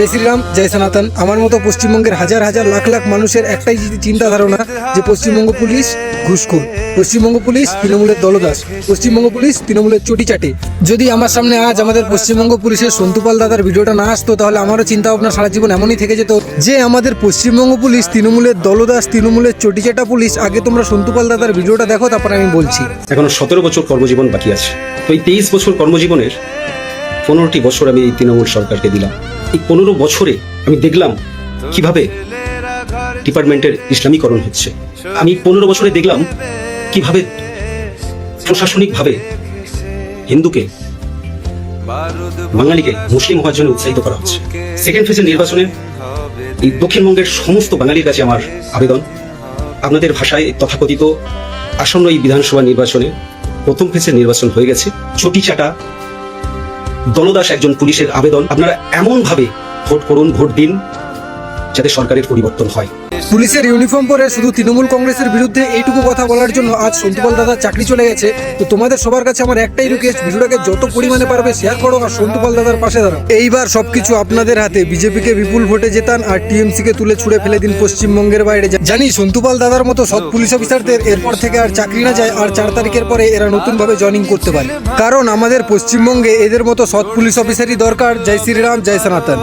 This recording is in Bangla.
জয় শ্রীরাম, জয় সনাতন। আমার মতো পশ্চিমবঙ্গের হাজার হাজার লাখ লাখ মানুষের একটাই চিন্তা ধারণা যে পশ্চিমবঙ্গ পুলিশ ঘুষখোর, পশ্চিমবঙ্গ পুলিশ তৃণমূলের দলদাস, পশ্চিমবঙ্গ পুলিশ তৃণমূলের চটি চাটে। যদি আমার সামনে আজ আমাদের পশ্চিমবঙ্গ পুলিশের সন্তুপাল দাদার ভিডিওটা না আসতো, তাহলে আমারও চিন্তা ভাবনা সারা জীবন এমনই থেকে যেত যে আমাদের পশ্চিমবঙ্গ পুলিশ তৃণমূলের দলদাস, তৃণমূলের চটিচাটা পুলিশ। আগে তোমরা সন্তুপাল দাদার ভিডিওটা দেখো, তারপর আমি বলছি। এখনো 17 বছর কর্মজীবন বাকি আছে। তো এই 23 বছর কর্মজীবনের 15টি বছর আমি এই তৃণমূল সরকারকে দিলাম। এই 15 বছরে আমি দেখলাম কিভাবে ডিপার্টমেন্টের ইসলামীকরণ হচ্ছে। আমি 15 বছরে দেখলাম কিভাবে প্রশাসনিকভাবে হিন্দুকে, বাঙালিকে মুসলিম হওয়ার জন্য উৎসাহিত করা হচ্ছে। সেকেন্ড ফেজের নির্বাচনে এই দক্ষিণবঙ্গের সমস্ত বাঙালির কাছে আমার আবেদন, আপনাদের ভাষায় তথাকথিত আসন্ন এই বিধানসভা নির্বাচনে প্রথম ফেজের নির্বাচন হয়ে গেছে। চটি চাটা দলদাস একজন পুলিশের আবেদন, আপনারা এমন ভাবে ভোট করুন, ভোট দিন যাতে সরকারের পরিবর্তন হয়। পুলিশের ইউনিফর্ম পরে শুধু তৃণমূল কংগ্রেসের বিরুদ্ধে এইটুকু কথা বলার জন্য আজ সন্তুপাল দাদার চাকরি চলে গেছে। তো তোমাদের সবার কাছে আমার একটাই রিকোয়েস্ট, ভিডিওটাকে যত পরিমাণে পারবে শেয়ার করো আর সন্তুপাল দাদার পাশে দাঁড়াও। এইবার সবকিছু আপনাদের হাতে। বিজেপিকে বিপুল ভোটে জেতান আর টিএমসি কে তুলে ছুড়ে ফেলে দিন পশ্চিমবঙ্গের বাইরে। জানি সন্তুপাল দাদার মতো সৎ পুলিশ অফিসারদের এরপর থেকে আর চাকরি না যায়, আর 4 তারিখের পরে এরা নতুন ভাবে জয়েনিং করতে পারে, কারণ আমাদের পশ্চিমবঙ্গে এদের মতো সৎ পুলিশ অফিসারই দরকার। জয় শ্রীরাম, জয় সনাতন।